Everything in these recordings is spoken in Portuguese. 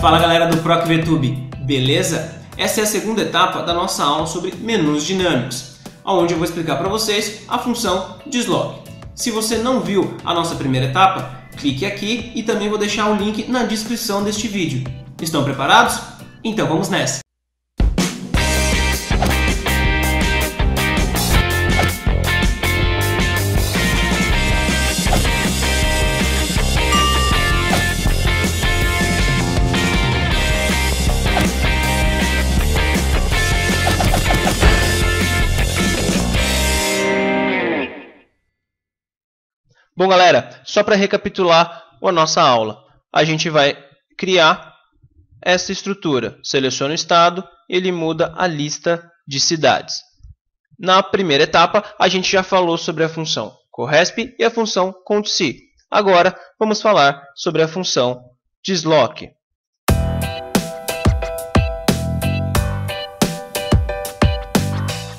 Fala galera do ProcVTube, beleza? Essa é a segunda etapa da nossa aula sobre menus dinâmicos, onde eu vou explicar para vocês a função desloque. Se você não viu a nossa primeira etapa, clique aqui e também vou deixar o link na descrição deste vídeo. Estão preparados? Então vamos nessa! Bom galera, só para recapitular a nossa aula, a gente vai criar essa estrutura. Seleciona o estado, ele muda a lista de cidades. Na primeira etapa, a gente já falou sobre a função corresp e a função countSy. Agora, vamos falar sobre a função desloque.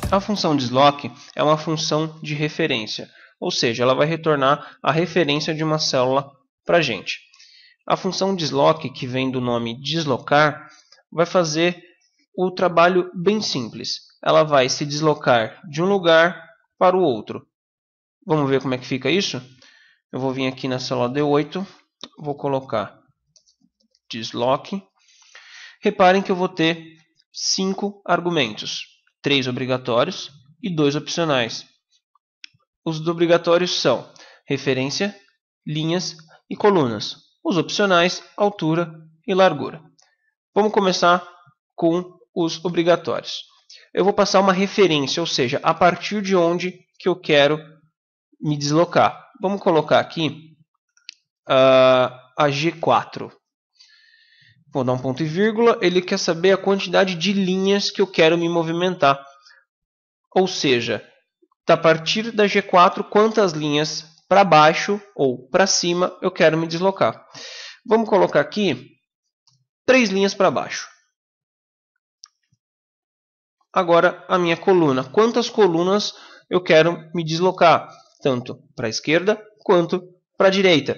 A função desloque é uma função de referência. Ou seja, ela vai retornar a referência de uma célula para a gente. A função desloque, que vem do nome deslocar, vai fazer o trabalho bem simples. Ela vai se deslocar de um lugar para o outro. Vamos ver como é que fica isso? Eu vou vir aqui na célula D8, vou colocar desloque. Reparem que eu vou ter 5 argumentos, 3 obrigatórios e 2 opcionais. Os obrigatórios são referência, linhas e colunas. Os opcionais, altura e largura. Vamos começar com os obrigatórios. Eu vou passar uma referência, ou seja, a partir de onde que eu quero me deslocar. Vamos colocar aqui a G4. Vou dar um ponto e vírgula. Ele quer saber a quantidade de linhas que eu quero me movimentar. Ou seja, a partir da G4, quantas linhas para baixo ou para cima eu quero me deslocar. Vamos colocar aqui 3 linhas para baixo. Agora a minha coluna. Quantas colunas eu quero me deslocar? Tanto para a esquerda quanto para a direita.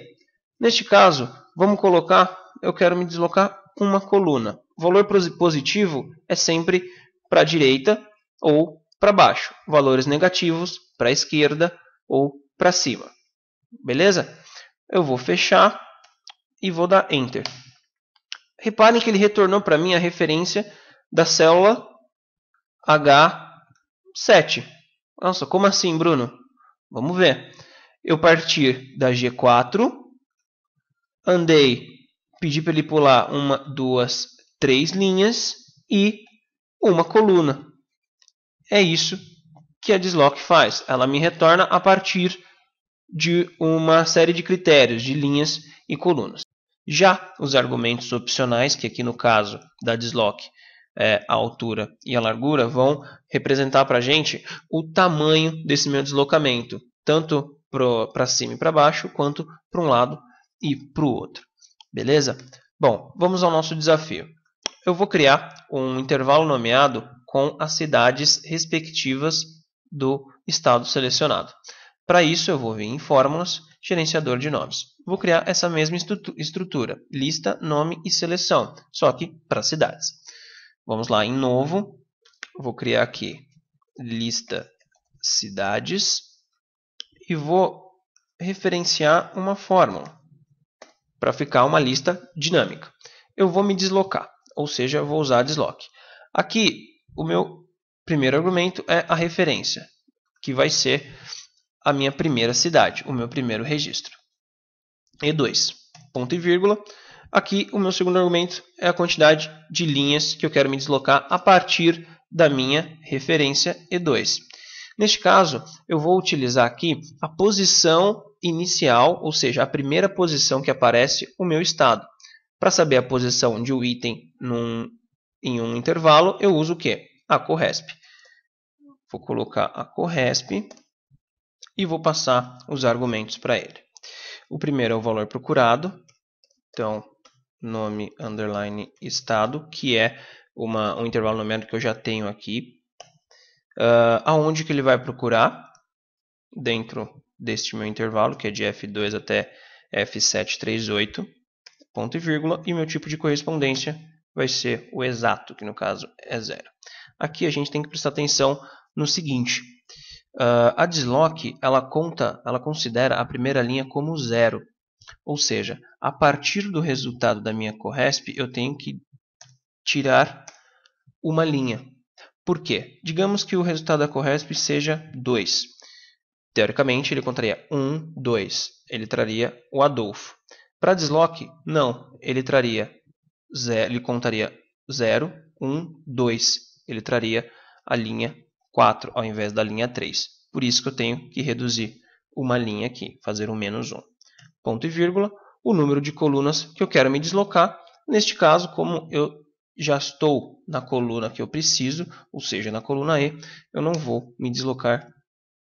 Neste caso, vamos colocar, eu quero me deslocar uma coluna. O valor positivo é sempre para a direita ou para baixo, valores negativos para a esquerda ou para cima. Beleza? Eu vou fechar e vou dar Enter. Reparem que ele retornou para mim a referência da célula H7. Nossa, como assim, Bruno? Vamos ver. Eu partir da G4, andei, pedi para ele pular 1, 2, 3 linhas e uma coluna. É isso que a desloque faz. Ela me retorna a partir de uma série de critérios, de linhas e colunas. Já os argumentos opcionais, que aqui no caso da desloque a altura e a largura, vão representar para a gente o tamanho desse meu deslocamento, tanto para cima e para baixo, quanto para um lado e para o outro. Beleza? Bom, vamos ao nosso desafio. Eu vou criar um intervalo nomeado com as cidades respectivas do estado selecionado. Para isso, eu vou vir em Fórmulas, Gerenciador de Nomes. Vou criar essa mesma estrutura, lista, nome e seleção, só que para cidades. Vamos lá, em Novo, vou criar aqui lista cidades e vou referenciar uma fórmula para ficar uma lista dinâmica. Eu vou me deslocar, ou seja, eu vou usar desloque. Aqui, o meu primeiro argumento é a referência, que vai ser a minha primeira cidade, o meu primeiro registro. E2, ponto e vírgula. Aqui, o meu segundo argumento é a quantidade de linhas que eu quero me deslocar a partir da minha referência E2. Neste caso, eu vou utilizar aqui a posição inicial, ou seja, a primeira posição que aparece o meu estado. Para saber a posição de um item em um intervalo, eu uso o quê? A corresp. Vou colocar a corresp e vou passar os argumentos para ele. O primeiro é o valor procurado, então nome underline estado, que é um intervalo numérico que eu já tenho aqui. Aonde que ele vai procurar? Dentro deste meu intervalo, que é de F2 até F738. ponto e vírgula, e meu tipo de correspondência vai ser o exato, que no caso é 0. Aqui a gente tem que prestar atenção no seguinte: a desloc ela considera a primeira linha como 0. Ou seja, a partir do resultado da minha corresp, eu tenho que tirar uma linha. Por quê? Digamos que o resultado da corresp seja 2. Teoricamente, ele contaria 1, 2. Ele traria o Adolfo. Para desloc, não. Ele contaria 0, 1, 2. Ele traria a linha 4 ao invés da linha 3. Por isso que eu tenho que reduzir uma linha aqui, fazer um menos 1. Ponto e vírgula, o número de colunas que eu quero me deslocar. Neste caso, como eu já estou na coluna que eu preciso, ou seja, na coluna E, eu não vou me deslocar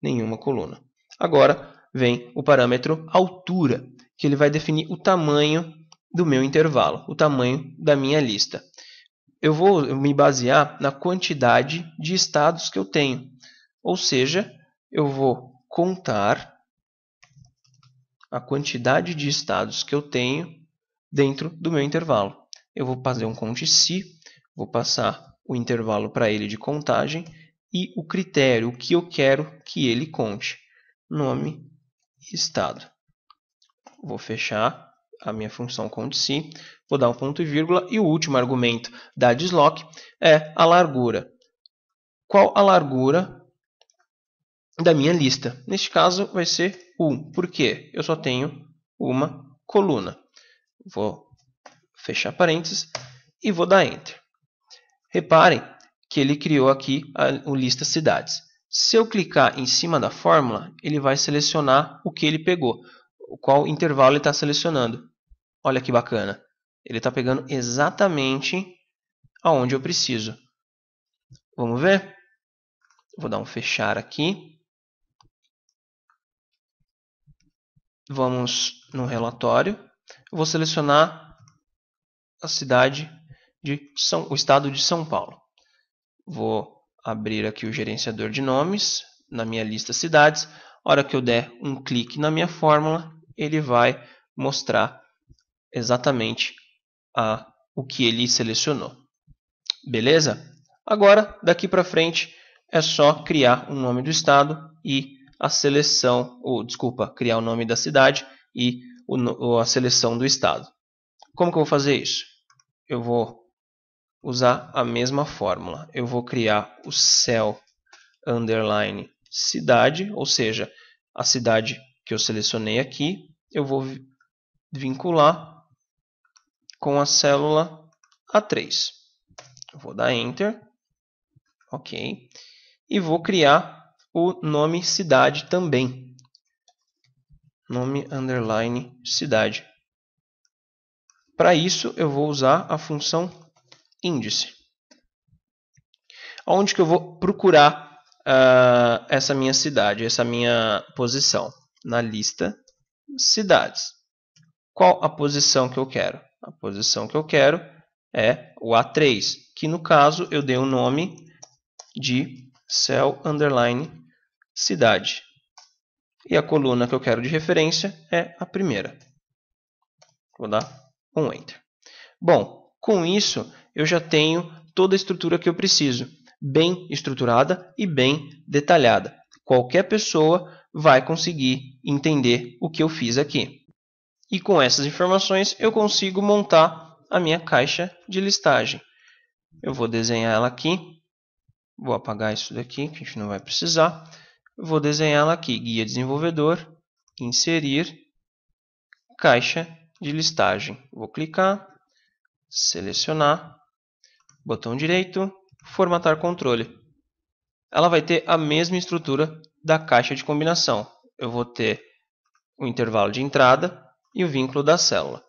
nenhuma coluna. Agora vem o parâmetro altura, que ele vai definir o tamanho do meu intervalo, o tamanho da minha lista. Eu vou me basear na quantidade de estados que eu tenho. Ou seja, eu vou contar a quantidade de estados que eu tenho dentro do meu intervalo. Eu vou fazer um conte-se, vou passar o intervalo para ele de contagem e o critério, o que eu quero que ele conte. Nome e estado. Vou fechar a minha função conte-se, vou dar um ponto e vírgula, e o último argumento da desloc é a largura. Qual a largura da minha lista? Neste caso vai ser 1, porque eu só tenho uma coluna. Vou fechar parênteses e vou dar Enter. Reparem que ele criou aqui o lista cidades. Se eu clicar em cima da fórmula, ele vai selecionar o que ele pegou, qual intervalo ele está selecionando. Olha que bacana. Ele está pegando exatamente aonde eu preciso. Vamos ver? Vou dar um fechar aqui. Vamos no relatório. Eu vou selecionar a cidade o estado de São Paulo. Vou abrir aqui o gerenciador de nomes na minha lista cidades. A hora que eu der um clique na minha fórmula, ele vai mostrar exatamente o que ele selecionou. Beleza? Agora, daqui para frente, é só criar o nome do estado e a seleção, criar o nome da cidade e a seleção do estado. Como que eu vou fazer isso? Eu vou usar a mesma fórmula. Eu vou criar o cell underline cidade, ou seja, a cidade que eu selecionei aqui, eu vou vincular com a célula A3. Eu vou dar Enter. Ok. E vou criar o nome cidade também. Nome underline cidade. Para isso, eu vou usar a função índice. Onde que eu vou procurar essa minha cidade, essa minha posição? Na lista cidades. Qual a posição que eu quero? A posição que eu quero é o A3, que no caso eu dei o nome de cell underline cidade. E a coluna que eu quero de referência é a primeira. Vou dar um Enter. Bom, com isso eu já tenho toda a estrutura que eu preciso, bem estruturada e bem detalhada. Qualquer pessoa vai conseguir entender o que eu fiz aqui. E com essas informações eu consigo montar a minha caixa de listagem. Eu vou desenhar ela aqui. Vou apagar isso daqui, que a gente não vai precisar. Vou desenhar ela aqui. Guia desenvolvedor, inserir, caixa de listagem. Vou clicar, selecionar, botão direito, formatar controle. Ela vai ter a mesma estrutura da caixa de combinação. Eu vou ter o intervalo de entrada e o vínculo da célula.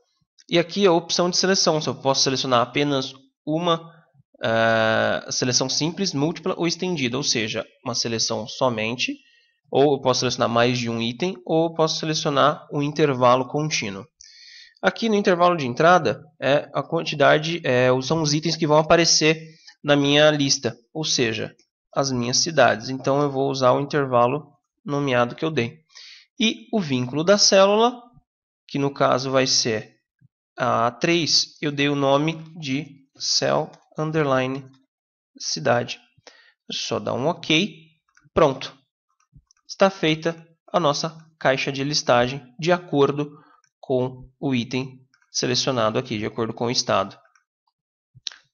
E aqui a opção de seleção. Se eu posso selecionar apenas uma seleção simples, múltipla ou estendida. Ou seja, uma seleção somente. Ou eu posso selecionar mais de um item. Ou eu posso selecionar um intervalo contínuo. Aqui no intervalo de entrada, a quantidade são os itens que vão aparecer na minha lista. Ou seja, as minhas cidades. Então eu vou usar o intervalo nomeado que eu dei. E o vínculo da célula, que no caso vai ser a A3 eu dei o nome de cell underline cidade. Só dar um OK. Pronto. Está feita a nossa caixa de listagem de acordo com o item selecionado aqui, de acordo com o estado.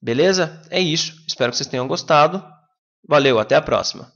Beleza? É isso. Espero que vocês tenham gostado. Valeu, até a próxima.